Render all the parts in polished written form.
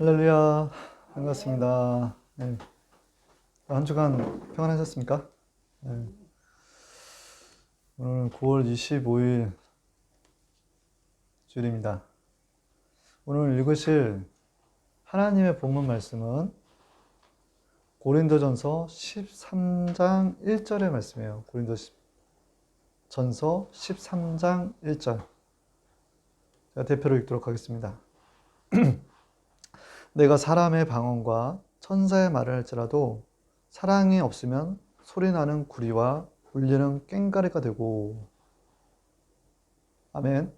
할렐루야, 반갑습니다. 네, 한 주간 평안하셨습니까? 네, 오늘 9월 25일 주일입니다. 오늘 읽으실 하나님의 본문 말씀은 고린도전서 13장 1절의 말씀이에요. 고린도전서 13장 1절. 제가 대표로 읽도록 하겠습니다. 내가 사람의 방언과 천사의 말을 할지라도 사랑이 없으면 소리나는 구리와 울리는 꽹과리가 되고. 아멘.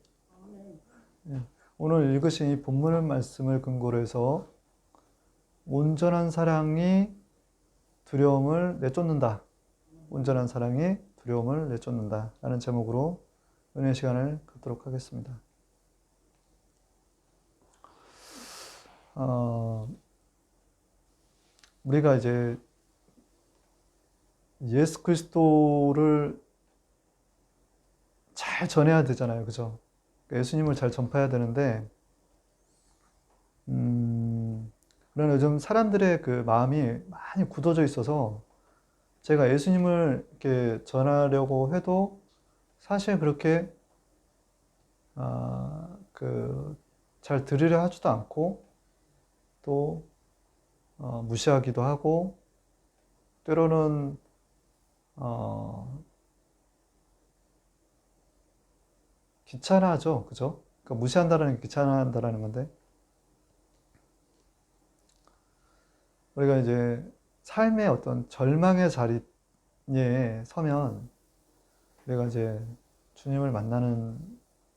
오늘 읽으신 이 본문 말씀을 근거로 해서 온전한 사랑이 두려움을 내쫓는다. 온전한 사랑이 두려움을 내쫓는다. 라는 제목으로 은혜 시간을 갖도록 하겠습니다. 우리가 이제 예수 그리스도를 잘 전해야 되잖아요. 그죠? 예수님을 잘 전파해야 되는데, 그런 요즘 사람들의 그 마음이 많이 굳어져 있어서 제가 예수님을 이렇게 전하려고 해도 사실 그렇게, 잘 들으려 하지도 않고 또, 무시하기도 하고 때로는, 귀찮아하죠. 그죠? 그러니까 무시한다라는 게 귀찮아한다라는 건데, 우리가 이제 삶의 어떤 절망의 자리에 서면 우리가 이제 주님을 만나는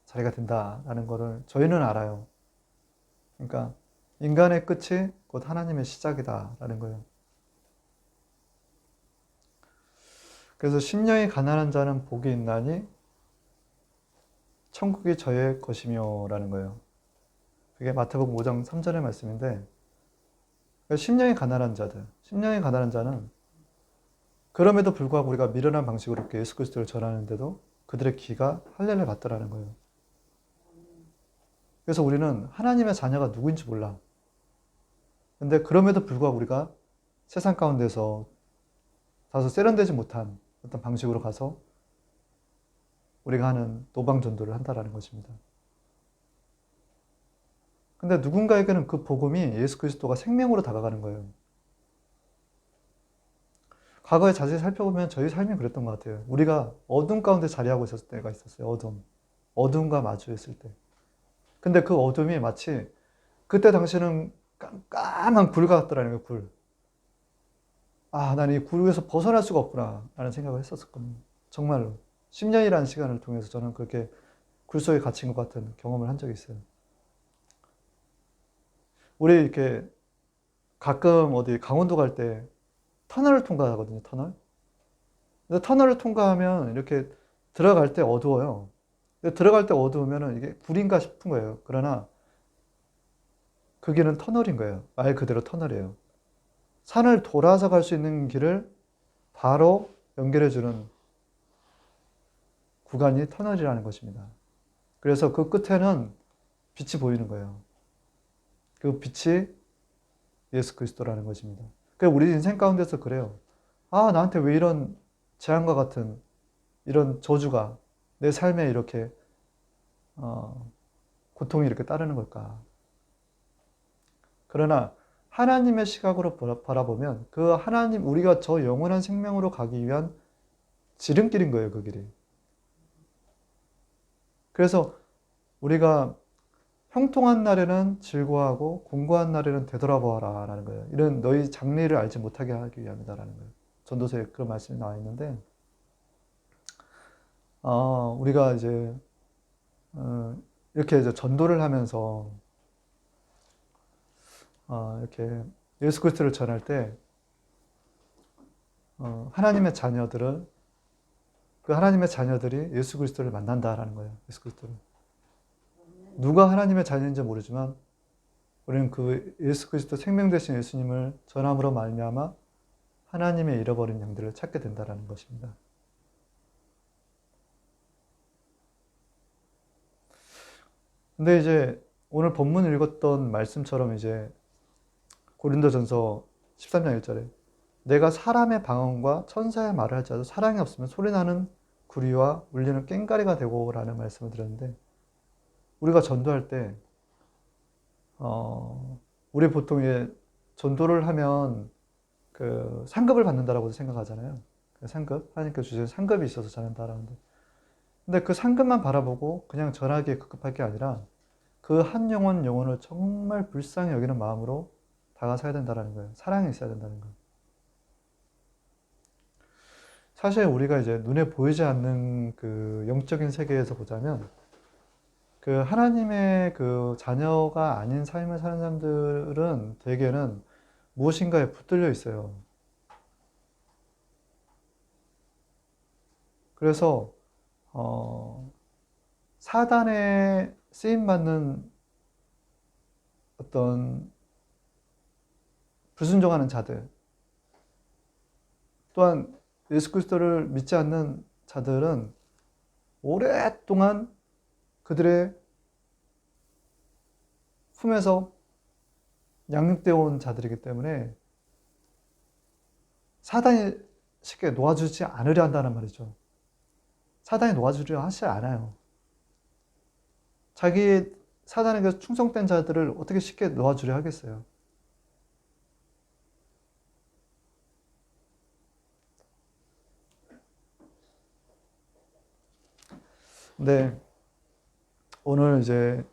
자리가 된다라는 것을 저희는 알아요. 그러니까 인간의 끝이 곧 하나님의 시작이다라는 거예요. 그래서 심령이 가난한 자는 복이 있나니 천국이 저의 것이며 라는 거예요. 그게 마태복음 5장 3절의 말씀인데, 심령이 가난한 자는 그럼에도 불구하고 우리가 미련한 방식으로 이렇게 예수 그리스도를 전하는데도 그들의 귀가 할례를 받더라는 거예요. 그래서 우리는 하나님의 자녀가 누구인지 몰라. 근데 그럼에도 불구하고 우리가 세상 가운데서 다소 세련되지 못한 어떤 방식으로 가서 우리가 하는 노방 전도를 한다라는 것입니다. 근데 누군가에게는 그 복음이 예수 그리스도가 생명으로 다가가는 거예요. 과거에 자세히 살펴보면 저희 삶이 그랬던 것 같아요. 우리가 어둠 가운데 자리하고 있었을 때가 있었어요. 어둠과 마주했을 때. 근데 그 어둠이 마치 그때 당시는 깜깜한 굴 같더라는 거예요. 굴. 아, 난 이 굴에서 벗어날 수가 없구나 라는 생각을 했었거든요. 정말로 10년이라는 시간을 통해서 저는 그렇게 굴 속에 갇힌 것 같은 경험을 한 적이 있어요. 우리 이렇게 가끔 어디 강원도 갈 때 터널을 통과하거든요. 근데 터널을 통과하면 이렇게 들어갈 때 어두워요. 근데 들어갈 때 어두우면 이게 굴인가 싶은 거예요. 그러나 그 길은 터널인 거예요. 말 그대로 터널이에요. 산을 돌아서 갈 수 있는 길을 바로 연결해주는 구간이 터널이라는 것입니다. 그래서 그 끝에는 빛이 보이는 거예요. 그 빛이 예수 그리스도라는 것입니다. 그래서 우리 인생 가운데서 그래요. 아, 나한테 왜 이런 재앙과 같은 이런 저주가 내 삶에 이렇게 고통이 이렇게 따르는 걸까? 그러나 하나님의 시각으로 바라보면 그 하나님, 우리가 저 영원한 생명으로 가기 위한 지름길인 거예요, 그 길이. 그래서 우리가 형통한 날에는 즐거워하고 공고한 날에는 되돌아보아라 라는 거예요. 이런 너희 장래를 알지 못하게 하기 위함이다라는 거예요. 전도서에 그런 말씀이 나와 있는데, 우리가 이제 이렇게 이제 전도를 하면서 이렇게 예수 그리스도를 전할 때 하나님의 자녀들은 그 하나님의 자녀들이 예수 그리스도를 만난다라는 거예요. 예수 그리스도를. 누가 하나님의 자녀인지 모르지만 우리는 그 예수 그리스도 생명 되신 예수님을 전함으로 말미암아 하나님의 잃어버린 양들을 찾게 된다라는 것입니다. 근데 이제 오늘 본문 읽었던 말씀처럼 이제 고린도전서 13장 1절에 내가 사람의 방언과 천사의 말을 할지라도 사랑이 없으면 소리나는 구리와 울리는 꽹과리가 되고 라는 말씀을 드렸는데, 우리가 전도할 때 우리 보통 전도를 하면 그 상급을 받는다라고 생각하잖아요. 그 상급, 하나님께서 주신 상급이 있어서 전한다라는데, 근데 그 상급만 바라보고 그냥 전하기에 급급할 게 아니라 그 한 영혼을 정말 불쌍히 여기는 마음으로 다가서야 된다는 거예요. 사랑이 있어야 된다는 거예요. 사실 우리가 이제 눈에 보이지 않는 그 영적인 세계에서 보자면 그 하나님의 그 자녀가 아닌 삶을 사는 사람들은 대개는 무엇인가에 붙들려 있어요. 그래서 사단에 쓰임받는 어떤 불순종하는 자들, 또한 예수 그리스도를 믿지 않는 자들은 오랫동안 그들의 품에서 양육되어 온 자들이기 때문에 사단이 쉽게 놓아주지 않으려 한다는 말이죠. 사단이 놓아주려 하지 않아요. 자기 사단에게 충성된 자들을 어떻게 쉽게 놓아주려 하겠어요. 근데 오늘 이제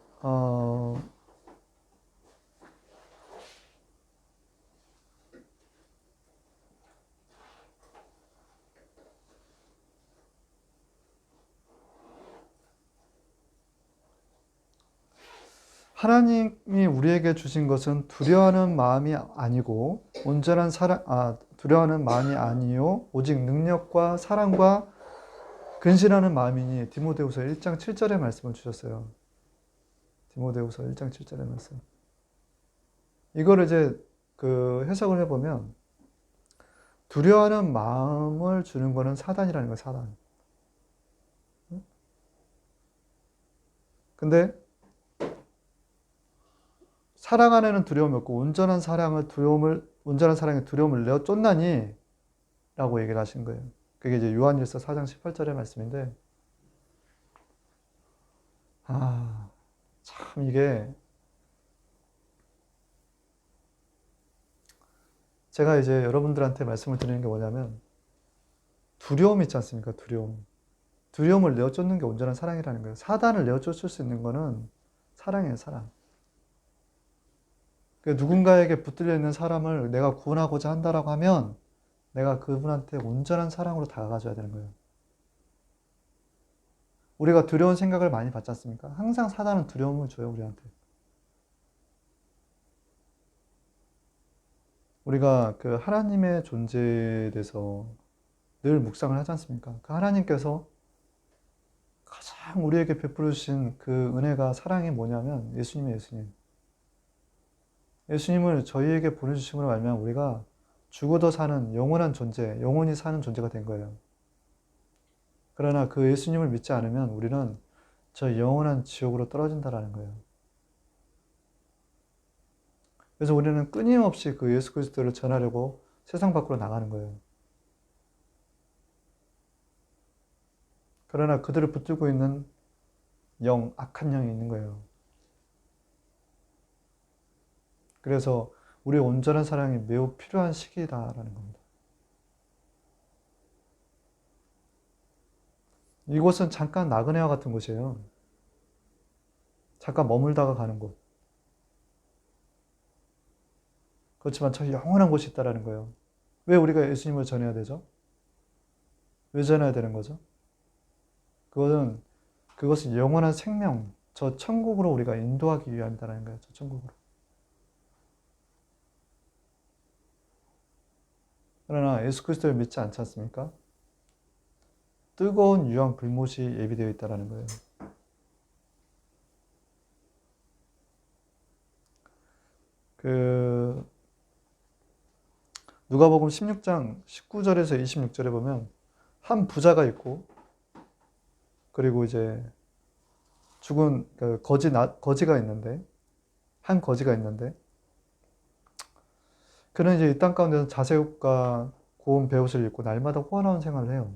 하나님이 우리에게 주신 것은 두려워하는 마음이 아니고 온전한 두려워하는 마음이 아니요 오직 능력과 사랑과 근신하는 마음이니 디모데후서 1장 7절의 말씀을 주셨어요. 디모데후서 1장 7절의 말씀. 이거를 이제 그 해석을 해보면 두려워하는 마음을 주는 거는 사단이라는 거예요, 사단. 근데 사랑 안에는 두려움이 없고 온전한 사랑의 두려움을 내어 쫓나니 라고 얘기를 하신 거예요. 그게 이제 요한일서 4장 18절의 말씀인데, 참 이게 제가 이제 여러분들한테 말씀을 드리는 게 뭐냐면 두려움 있지 않습니까? 두려움을 내어 쫓는 게 온전한 사랑이라는 거예요. 사단을 내어 쫓을 수 있는 거는 사랑이에요, 사랑. 누군가에게 붙들려 있는 사람을 내가 구원하고자 한다라고 하면 내가 그분한테 온전한 사랑으로 다가가줘야 되는 거예요. 우리가 두려운 생각을 많이 받지 않습니까? 항상 사단은 두려움을 줘요, 우리한테. 우리가 그 하나님의 존재에 대해서 늘 묵상을 하지 않습니까? 그 하나님께서 가장 우리에게 베풀어 주신 그 은혜가, 사랑이 뭐냐면 예수님이에요, 예수님. 예수님을 저희에게 보내주심으로 말미암아 우리가 죽어도 사는 영원한 존재, 영원히 사는 존재가 된 거예요. 그러나 그 예수님을 믿지 않으면 우리는 저 영원한 지옥으로 떨어진다라는 거예요. 그래서 우리는 끊임없이 그 예수 그리스도를 전하려고 세상 밖으로 나가는 거예요. 그러나 그들을 붙들고 있는 악한 영이 있는 거예요. 그래서 우리의 온전한 사랑이 매우 필요한 시기다라는 겁니다. 이곳은 잠깐 나그네와 같은 곳이에요. 잠깐 머물다가 가는 곳. 그렇지만 저 영원한 곳이 있다는 거예요. 왜 우리가 예수님을 전해야 되죠? 왜 전해야 되는 거죠? 그것은 영원한 생명, 저 천국으로 우리가 인도하기 위함이다라는 거예요. 저 천국으로. 그러나 예수 그리스도를 믿지 않지 않습니까? 뜨거운 유황 불못이 예비되어 있다는 거예요. 누가복음 16장 19절에서 26절에 보면 한 부자가 있고, 그리고 이제 죽은 거지가 있는데, 한 거지가 있는데 그는 이제 이 땅 가운데서 자색옷과 고운 베옷을 입고 날마다 호화로운 생활을 해요.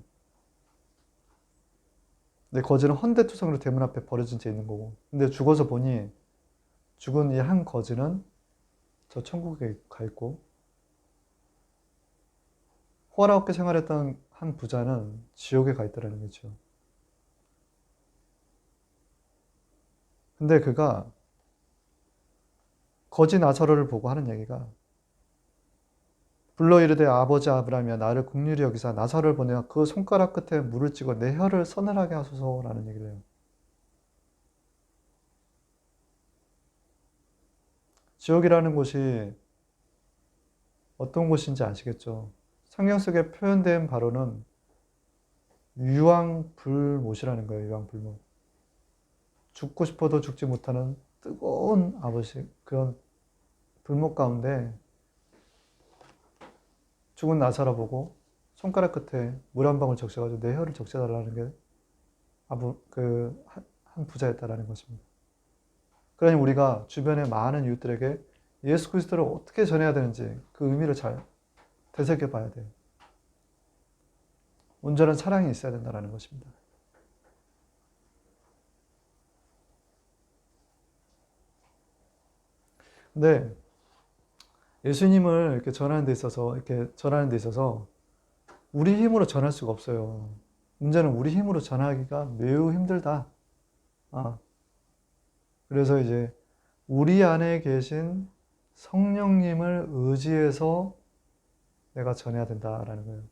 근데 거지는 헌데투성으로 대문 앞에 버려진 채 있는 거고. 근데 죽어서 보니 죽은 이 한 거지는 저 천국에 가 있고, 호화롭게 생활했던 한 부자는 지옥에 가 있다는 거죠. 근데 그가 거지 나사로를 보고 하는 얘기가, 불러 이르되 아버지 아브라함이여 나를 긍휼히 여기사 나사로를 보내어 그 손가락 끝에 물을 찍어 내 혀를 서늘하게 하소서라는 얘기를 해요. 지옥이라는 곳이 어떤 곳인지 아시겠죠? 성경 속에 표현된 바로는 유황불못이라는 거예요. 유황불못. 죽고 싶어도 죽지 못하는 뜨거운 아버지, 그런 불못 가운데 죽은 나사로 보고 손가락 끝에 물 한 방울 적셔가지고 내 혀를 적셔달라는 게 한 부자였다라는 것입니다. 그러니 우리가 주변의 많은 이웃들에게 예수 그리스도를 어떻게 전해야 되는지 그 의미를 잘 되새겨 봐야 돼요. 온전한 사랑이 있어야 된다는 것입니다. 근데 예수님을 이렇게 전하는 데 있어서 우리 힘으로 전할 수가 없어요. 문제는 우리 힘으로 전하기가 매우 힘들다. 그래서 이제 우리 안에 계신 성령님을 의지해서 내가 전해야 된다라는 거예요.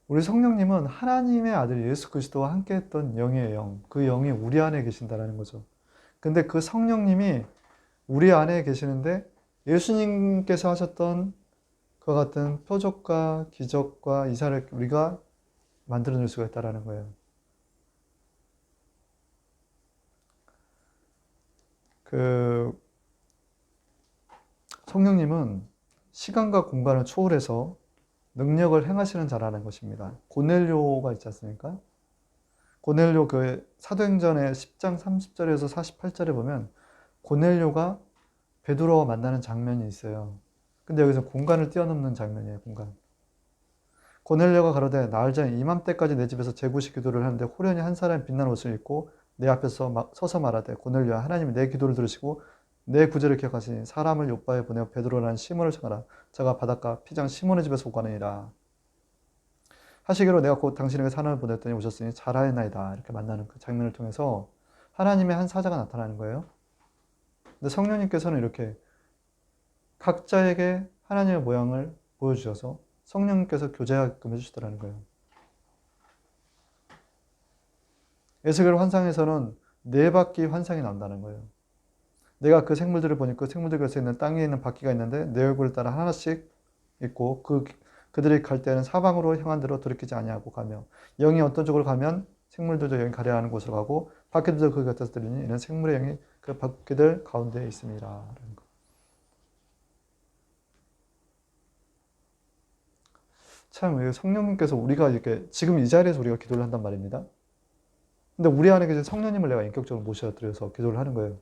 우리 성령님은 하나님의 아들 예수 그리스도와 함께 했던 영이에요. 영. 그 영이 우리 안에 계신다라는 거죠. 근데 그 성령님이 우리 안에 계시는데 예수님께서 하셨던 그와 같은 표적과 기적과 이사를 우리가 만들어낼 수가 있다는 거예요. 그 성령님은 시간과 공간을 초월해서 능력을 행하시는 자라는 것입니다. 고넬료가 있지 않습니까? 고넬료 그 사도행전의 10장 30절에서 48절에 보면 고넬료가 베드로와 만나는 장면이 있어요. 근데 여기서 공간을 뛰어넘는 장면이에요. 공간. 고넬료가 가로되 나흘 전 이맘때까지 내 집에서 제구식 기도를 하는데 호련히 한 사람이 빛난 옷을 입고 내 앞에서 서서 말하되 고넬료야 하나님이 내 기도를 들으시고 내 구제를 기억하시니 사람을 요바에 보내어 베드로라는 시몬을 청하라. 저가 바닷가 피장 시몬의 집에서 오가느니라. 하시기로 내가 곧 당신에게 사람을 보냈더니 오셨으니 잘하였나이다. 이렇게 만나는 그 장면을 통해서 하나님의 한 사자가 나타나는 거예요. 근데 성령님께서는 이렇게 각자에게 하나님의 모양을 보여주셔서 성령님께서 교제하게끔 해주시더라는 거예요. 에스겔 환상에서는 네 바퀴 환상이 나온다는 거예요. 내가 그 생물들을 보니 그 생물들 곁에 있는 땅에 있는 바퀴가 있는데 내 얼굴을 따라 하나씩 있고 그들이 갈 때는 사방으로 향한 대로 돌이키지 아니하고 가며 영이 어떤 쪽으로 가면 생물들도 영이 가려 하는 곳으로 가고 바퀴들도 그 곁에서 들리니 이는 생물의 영이 그 바퀴들 가운데에 있습니다. 라는 거. 참 성령님께서 우리가 이렇게 지금 이 자리에서 우리가 기도를 한단 말입니다. 근데 우리 안에 계신 성령님을 내가 인격적으로 모셔드려서 기도를 하는 거예요.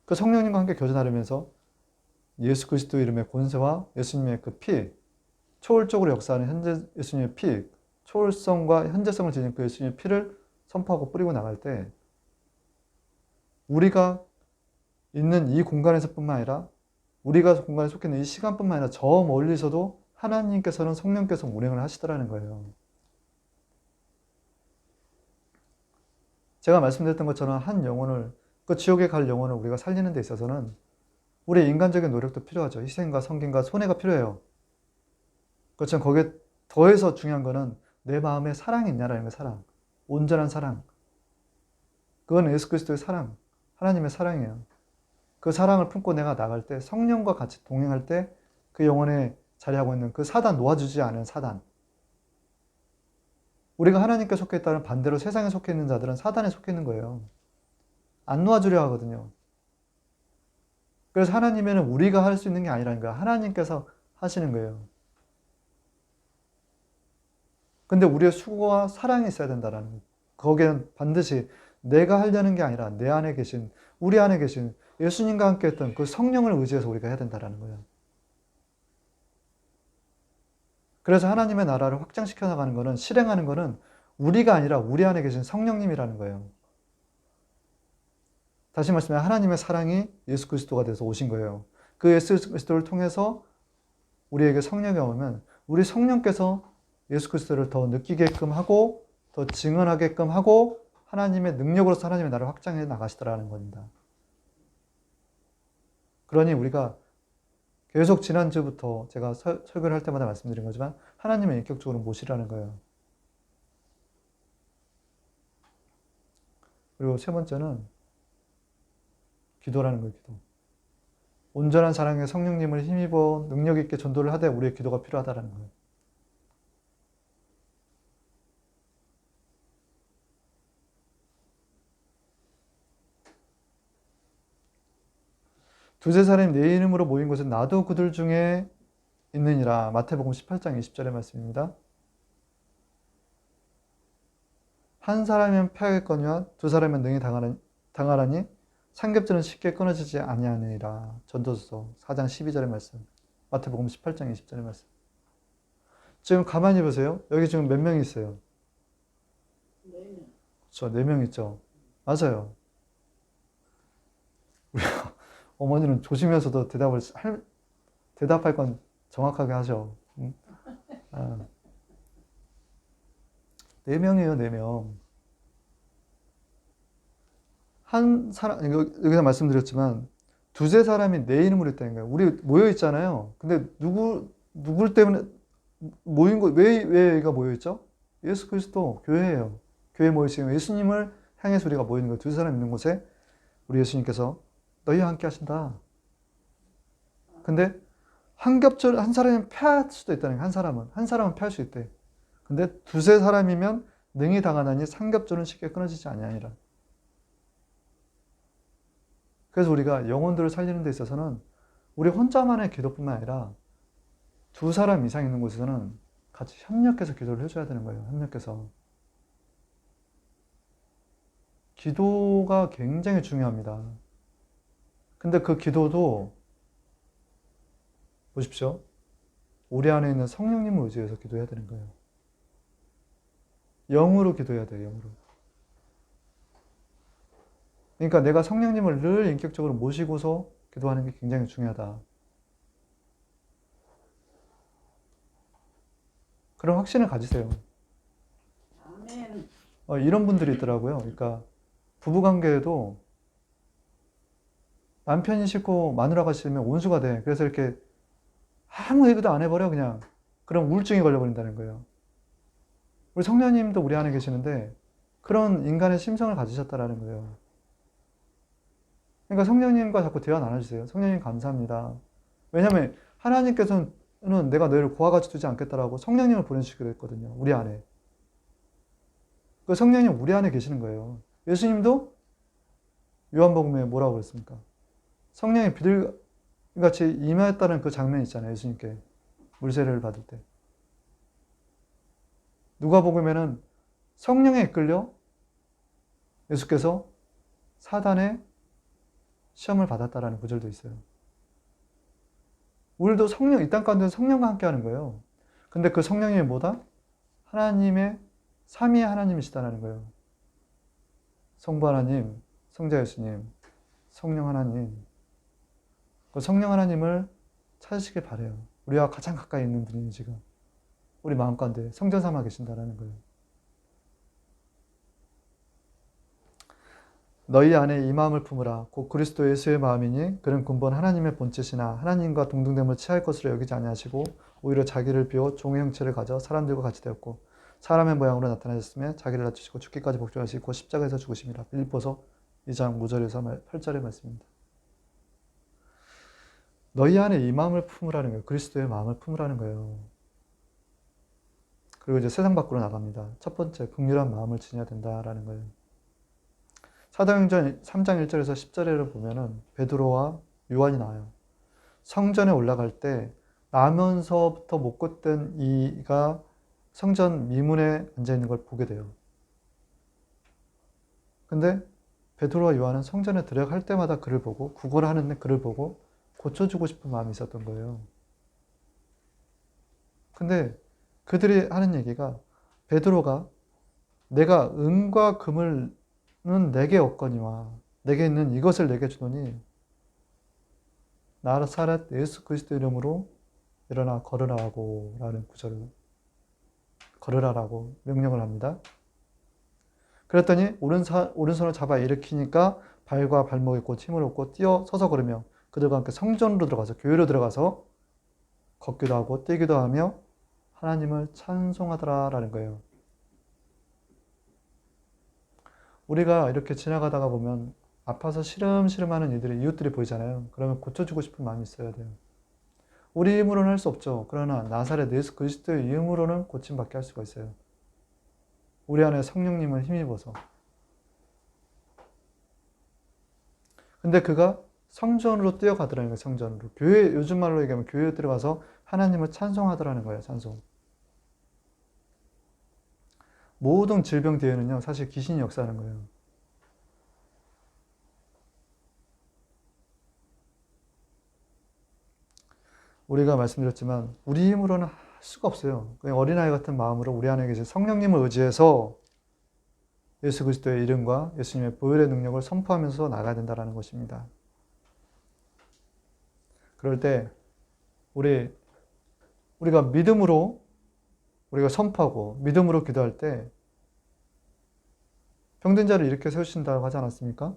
그 성령님과 함께 교제나누면서 예수 그리스도 이름의 권세와 예수님의 그 피, 초월적으로 역사하는 현재 예수님의 피, 초월성과 현재성을 지닌 그 예수님의 피를 선포하고 뿌리고 나갈 때 우리가 있는 이 공간에서뿐만 아니라 우리가 공간에 속해 있는 이 시간뿐만 아니라 저 멀리서도 하나님께서는 성령께서 운행을 하시더라는 거예요. 제가 말씀드렸던 것처럼 한 영혼을 그 지옥에 갈 영혼을 우리가 살리는 데 있어서는 우리의 인간적인 노력도 필요하죠. 희생과 섬김과 손해가 필요해요. 그렇지만 거기에 더해서 중요한 거는 내 마음에 사랑이 있냐라는 거예요. 사랑. 온전한 사랑. 그건 예수 그리스도의 사랑. 하나님의 사랑이에요. 그 사랑을 품고 내가 나갈 때 성령과 같이 동행할 때 그 영혼에 자리하고 있는 그 사단, 놓아주지 않은 사단. 우리가 하나님께 속해 있다는 반대로 세상에 속해 있는 자들은 사단에 속해 있는 거예요. 안 놓아주려 하거든요. 그래서 하나님에는 우리가 할 수 있는 게 아니라는 거야. 하나님께서 하시는 거예요. 근데 우리의 수고와 사랑이 있어야 된다는 거예요. 거기에는 반드시 내가 하려는 게 아니라 내 안에 계신, 우리 안에 계신 예수님과 함께 했던 그 성령을 의지해서 우리가 해야 된다는 거예요. 그래서 하나님의 나라를 확장시켜 나가는 것은, 실행하는 것은 우리가 아니라 우리 안에 계신 성령님이라는 거예요. 다시 말씀해 하나님의 사랑이 예수 그리스도가 돼서 오신 거예요. 그 예수 그리스도를 통해서 우리에게 성령이 오면 우리 성령께서 예수 그리스도를 더 느끼게끔 하고 더 증언하게끔 하고 하나님의 능력으로서 하나님의 나라를 확장해 나가시더라는 겁니다. 그러니 우리가 계속 지난주부터 제가 설교를 할 때마다 말씀드린 거지만 하나님을 인격적으로 모시라는 거예요. 그리고 세 번째는 기도라는 거예요. 기도. 온전한 사랑에 성령님을 힘입어 능력 있게 전도를 하되 우리의 기도가 필요하다는 거예요. 두세 사람이 내 이름으로 모인 곳은 나도 그들 중에 있느니라. 마태복음 18장 20절의 말씀입니다. 한 사람이면 패하겠거니와 두 사람이면 능히 당하라니 삼겹살은 쉽게 끊어지지 아니하느니라. 전도서 4장 12절의 말씀. 마태복음 18장 20절의 말씀. 지금 가만히 보세요. 여기 지금 몇 명이 있어요? 4명. 그렇죠. 4명 있죠. 맞아요. 우리 어머니는 조심해서도 대답할 건 정확하게 하죠. 응? 아. 4명이에요, 4명. 한 사람, 여기서 말씀드렸지만, 두세 사람이 내 이름으로 있다는 거예요. 우리 모여 있잖아요. 근데 누굴 때문에 모인 거, 왜 여기가 모여 있죠? 예수 그리스도 교회예요. 교회 모여 있으면 예수님을 향해서 우리가 모이는 거예요. 두세 사람 있는 곳에 우리 예수님께서 너희와 함께 하신다. 근데 한 사람이 패할 수도 있다는 거예요. 한 사람은 패할 수 있대. 근데 두세 사람이면 능히 당하나니 삼겹줄은 쉽게 끊어지지 아니하니라. 그래서 우리가 영혼들을 살리는 데 있어서는 우리 혼자만의 기도뿐만 아니라 두 사람 이상 있는 곳에서는 같이 협력해서 기도를 해줘야 되는 거예요. 협력해서. 기도가 굉장히 중요합니다. 근데 그 기도도 보십시오. 우리 안에 있는 성령님을 의지해서 기도해야 되는 거예요. 영으로 기도해야 돼요. 영으로. 그러니까 내가 성령님을 늘 인격적으로 모시고서 기도하는 게 굉장히 중요하다. 그런 확신을 가지세요. 아멘. 이런 분들이 있더라고요. 그러니까 부부관계에도 남편이 싫고 마누라가 싫으면 원수가 돼. 그래서 이렇게 아무 얘기도 안 해버려 그냥. 그럼 우울증이 걸려버린다는 거예요. 우리 성령님도 우리 안에 계시는데 그런 인간의 심성을 가지셨다라는 거예요. 그러니까 성령님과 자꾸 대화 나눠주세요. 성령님 감사합니다. 왜냐하면 하나님께서는 내가 너희를 고아같이 두지 않겠다라고 성령님을 보내주시기로 했거든요. 우리 안에. 그 성령님 우리 안에 계시는 거예요. 예수님도 요한복음에 뭐라고 그랬습니까? 성령이 비둘기같이 임하였다는 그 장면이 있잖아요. 예수님께 물세례를 받을 때. 누가복음에는 성령에 이끌려 예수께서 사단의 시험을 받았다라는 구절도 있어요. 우리도 이 땅 가운데 성령과 함께 하는 거예요. 근데 그 성령이 뭐다? 하나님의 삼위의 하나님이시다라는 거예요. 성부 하나님, 성자 예수님, 성령 하나님. 그 성령 하나님을 찾으시길 바래요. 우리와 가장 가까이 있는 분이 지금 우리 마음 가운데 성전 삼아 계신다라는 거예요. 너희 안에 이 마음을 품으라. 곧 그리스도 예수의 마음이니 그는 근본 하나님의 본체시나 하나님과 동등됨을 취할 것으로 여기지 아니하시고 오히려 자기를 비워 종의 형체를 가져 사람들과 같이 되었고 사람의 모양으로 나타나셨으며 자기를 낮추시고 죽기까지 복종하시고 십자가에서 죽으심이라. 빌립보서 2장 5절에서 8절의 말씀입니다. 너희 안에 이 마음을 품으라는 거예요. 그리스도의 마음을 품으라는 거예요. 그리고 이제 세상 밖으로 나갑니다. 첫 번째, 긍휼한 마음을 지녀야 된다라는 거예요. 사도행전 3장 1절에서 10절을 보면은 베드로와 요한이 나와요. 성전에 올라갈 때 나면서부터 못걷던 이가 성전 미문에 앉아 있는 걸 보게 돼요. 근데 베드로와 요한은 성전에 들어갈 때마다 그를 보고 구걸을 하는 그를 보고 고쳐주고 싶은 마음이 있었던 거예요. 근데 그들이 하는 얘기가 베드로가 내가 은과 금을 내게 없거니와 내게 있는 이것을 내게 주노니 나사렛 예수 그리스도 이름으로 일어나 걸으라고 라는 구절을 걸으라라고 명령을 합니다. 그랬더니 오른손을 잡아 일으키니까 발과 발목에 곧 힘을 얻고 뛰어 서서 걸으며 그들과 함께 성전으로 들어가서 교회로 들어가서 걷기도 하고 뛰기도 하며 하나님을 찬송하더라라는 거예요. 우리가 이렇게 지나가다가 보면 아파서 시름시름하는 이웃들이 보이잖아요. 그러면 고쳐주고 싶은 마음이 있어야 돼요. 우리 힘으로는 할 수 없죠. 그러나 나사렛 예수 그리스도의 이름으로는 고침받게 할 수가 있어요. 우리 안에 성령님을 힘입어서. 근데 그가 성전으로 뛰어가더라는 거예요. 성전으로. 교회, 요즘 말로 얘기하면 교회에 들어가서 하나님을 찬송하더라는 거예요. 찬송. 모든 질병 뒤에는요, 사실 귀신이 역사하는 거예요. 우리가 말씀드렸지만 우리 힘으로는 할 수가 없어요. 그냥 어린아이 같은 마음으로 우리 안에 계신 성령님을 의지해서 예수 그리스도의 이름과 예수님의 보혈의 능력을 선포하면서 나가야 된다는 것입니다. 그럴 때 우리가 믿음으로 우리가 선포하고 믿음으로 기도할 때 병든 자를 일으켜 세우신다고 하지 않았습니까?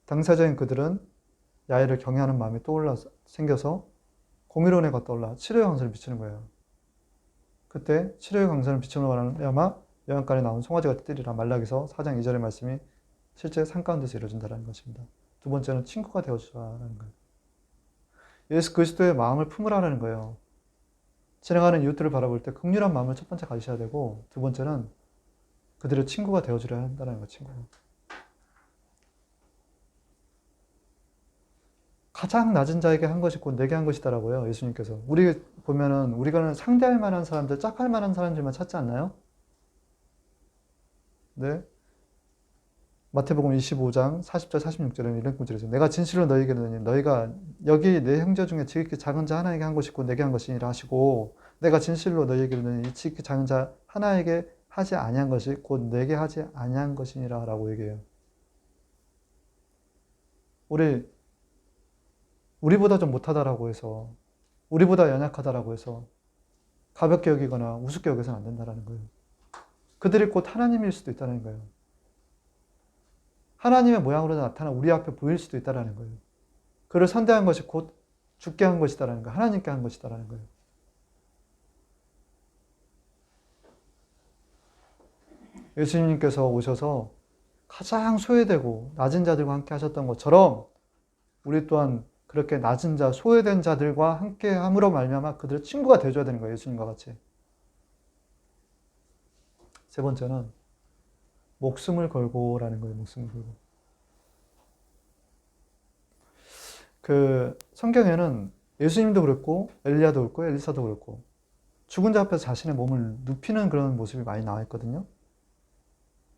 당사자인 그들은 야훼를 경외하는 마음이 생겨서 공의론회가 떠올라 치료의 광선을 비치는 거예요. 그때 치료의 광선을 비추는 말하면 영양간에 나온 송아지가 뜨리라 말라기서 4장 2절의 말씀이 실제 산 가운데서 이루어진다는 것입니다. 두 번째는 친구가 되어주라는 거예요. 예수 그리스도의 마음을 품으라는 거예요. 지나가는 이웃들을 바라볼 때 긍휼한 마음을 첫 번째 가지셔야 되고 두 번째는 그들의 친구가 되어주려 한다는 거예요. 친구가. 가장 낮은 자에게 한 것이 곧 내게 한 것이다라고요. 예수님께서. 우리 보면은 우리가 상대할 만한 사람들, 짝할 만한 사람들만 찾지 않나요? 네. 마태복음 25장 40절 46절에는 이런 구절이 있어요. 내가 진실로 너희에게 이르노니 너희가 여기 내 형제 중에 지극히 작은 자 하나에게 한 것이 곧 내게 한 것이니라 하시고 내가 진실로 너희에게 이르노니 이 지극히 작은 자 하나에게 하지 아니한 것이 곧 내게 하지 아니한 것이니라 라고 얘기해요. 우리보다 좀 못하다라고 해서 우리보다 연약하다라고 해서 가볍게 여기거나 우습게 여겨서는 안 된다는 거예요. 그들이 곧 하나님일 수도 있다는 거예요. 하나님의 모양으로 나타나 우리 앞에 보일 수도 있다는 거예요. 그를 선대한 것이 곧 죽게 한 것이다라는 거예요. 하나님께 한 것이다라는 거예요. 예수님께서 오셔서 가장 소외되고 낮은 자들과 함께 하셨던 것처럼 우리 또한 그렇게 낮은 자, 소외된 자들과 함께 함으로 말미암아 그들의 친구가 되어줘야 되는 거예요. 예수님과 같이. 세 번째는 목숨을 걸고라는 거예요. 목숨을 걸고. 그 성경에는 예수님도 그랬고 엘리야도 그랬고 엘리사도 그랬고 죽은 자 앞에서 자신의 몸을 눕히는 그런 모습이 많이 나와 있거든요.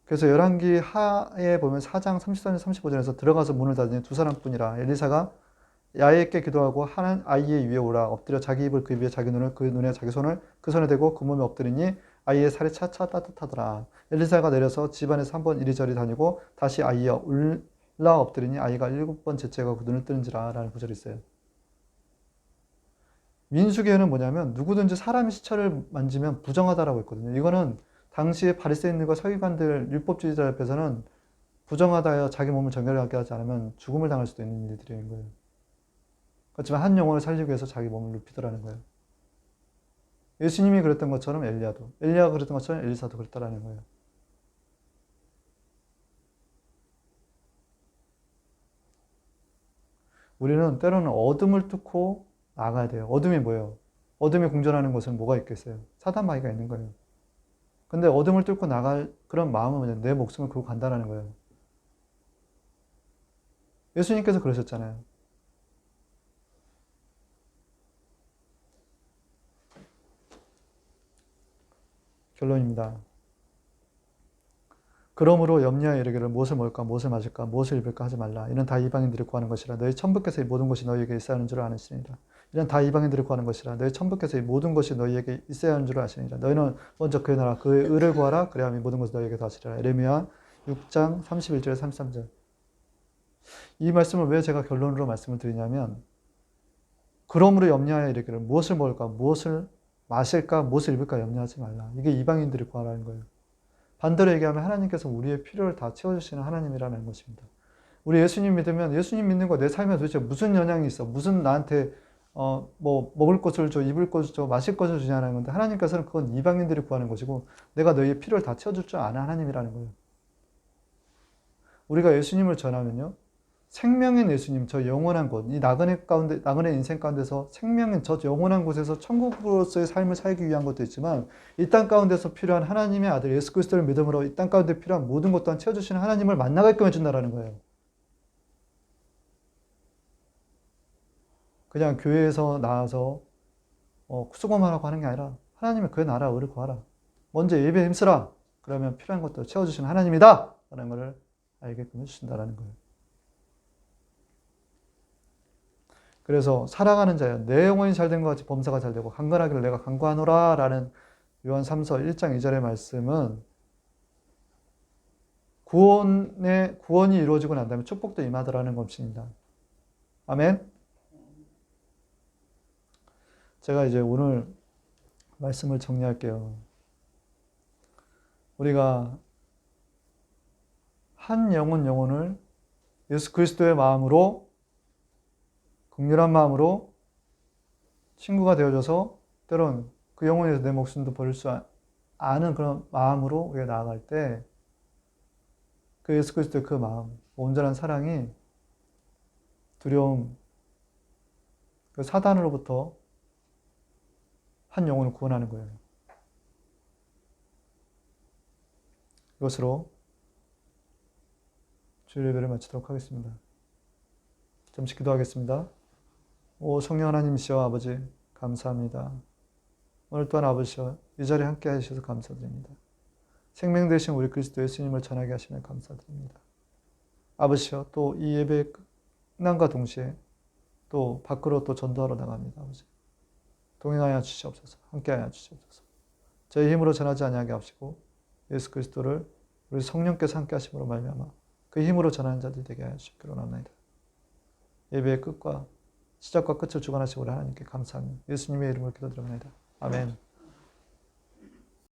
그래서 열왕기 하에 보면 4장 34절 35절에서 들어가서 문을 닫으니 두 사람뿐이라 엘리사가 야훼께 기도하고 하는 아이의 위에 오라 엎드려 자기 입을 그 입에 자기 눈을 그 눈에 자기 손을 그 손에 대고 그 몸에 엎드리니 아이의 살이 차차 따뜻하더라. 엘리사가 내려서 집안에서 한 번 이리저리 다니고 다시 아이여 울라 엎드리니 아이가 7번 재채가 그 눈을 뜨는지라 라는 구절이 있어요. 민수기에는 뭐냐면 누구든지 사람의 시체를 만지면 부정하다라고 했거든요. 이거는 당시에 바리새인들과 서기관들 율법주의자 앞에서는 부정하다여 자기 몸을 정결하게 하지 않으면 죽음을 당할 수도 있는 일들인 거예요. 그렇지만 한 영혼을 살리기 위해서 자기 몸을 눕히더라는 거예요. 예수님이 그랬던 것처럼 엘리야가 그랬던 것처럼 엘리사도 그랬다라는 거예요. 우리는 때로는 어둠을 뚫고 나가야 돼요. 어둠이 뭐예요? 어둠이 공존하는 곳은 뭐가 있겠어요? 사단 마귀가 있는 거예요. 근데 어둠을 뚫고 나갈 그런 마음은 내 목숨을 걸고 간다는 거예요. 예수님께서 그러셨잖아요. 결론입니다. 그러므로 염려하여 이르기를 무엇을 먹을까 무엇을 마실까 무엇을 입을까 하지 말라. 이는 다 이방인들이 구하는 것이라. 너희 천부께서 이 모든 것이 너희에게 있어야 하는 줄 아시니라. 이는 다 이방인들이 구하는 것이라. 너희 천부께서 이 모든 것이 너희에게 있어야 하는 줄 아시니라. 너희는 먼저 그의 나라 그의 의를 구하라. 그래야 이 모든 것이 너희에게 더하시리라. 예레미야 6장 31절에 33절. 이 말씀을 왜 제가 결론으로 말씀을 드리냐면, 그러므로 염려하여 이르기를 무엇을 먹을까 무엇을 마실까 무엇을 입을까 염려하지 말라. 이게 이방인들이 구하라는 거예요. 반대로 얘기하면 하나님께서 우리의 필요를 다 채워주시는 하나님이라는 것입니다. 우리 예수님 믿으면 예수님 믿는 거 내 삶에 도대체 무슨 영향이 있어? 무슨 나한테 뭐 먹을 것을 줘, 입을 것을 줘, 마실 것을 주냐는 건데, 하나님께서는 그건 이방인들이 구하는 것이고 내가 너희의 필요를 다 채워줄 줄 아는 하나님이라는 거예요. 우리가 예수님을 전하면요, 생명인 예수님, 저 영원한 곳, 이 나그네 인생 가운데서 생명인 저 영원한 곳에서 천국으로서의 삶을 살기 위한 것도 있지만, 이 땅 가운데서 필요한 하나님의 아들 예수 그리스도를 믿음으로 이 땅 가운데 필요한 모든 것 또한 채워주시는 하나님을 만나게끔 해준다라는 거예요. 그냥 교회에서 나와서 수고만 하고 하는 게 아니라 하나님의 그의 나라 의를 구하라. 먼저 예배에 힘쓰라. 그러면 필요한 것들을 채워주시는 하나님이다 라는 것을 알게끔 해주신다라는 거예요. 그래서 살아가는 자여 내 영혼이 잘된 것 같이 범사가 잘되고 강건하기를 내가 강구하노라 라는 요한 3서 1장 2절의 말씀은 구원이 이루어지고 난 다음에 축복도 임하더라는 것입니다. 아멘. 제가 이제 오늘 말씀을 정리할게요. 우리가 한 영혼을 예수 그리스도의 마음으로, 긍휼한 마음으로 친구가 되어줘서 때론 그 영혼에 대해서 내 목숨도 버릴 수 아는 그런 마음으로 우리가 나아갈 때, 그 예수 그리스도의 그 마음, 온전한 사랑이 두려움, 그 사단으로부터 한 영혼을 구원하는 거예요. 이것으로 주일 예배를 마치도록 하겠습니다. 잠시 기도하겠습니다. 오 성령 하나님이시여 아버지, 감사합니다. 오늘 또한 아버지여 이 자리에 함께 하셔서 감사드립니다. 생명 되신 우리 그리스도 예수님을 전하게 하시며 감사드립니다. 아버지여 또 이 예배 끝남과 동시에 또 밖으로 또 전도하러 나갑니다. 아버지 동행하여 주시옵소서. 함께하여 주시옵소서. 저희 힘으로 전하지 아니하게 하시고 예수 그리스도를 우리 성령께서 함께 하심으로 말미암아 그 힘으로 전하는 자들 되게 하여 주시기로 원합니다. 예배의 끝과 시작과 끝을 주관하시고 우리 하나님께 감사하며 예수님의 이름으로 기도드립니다. 아멘.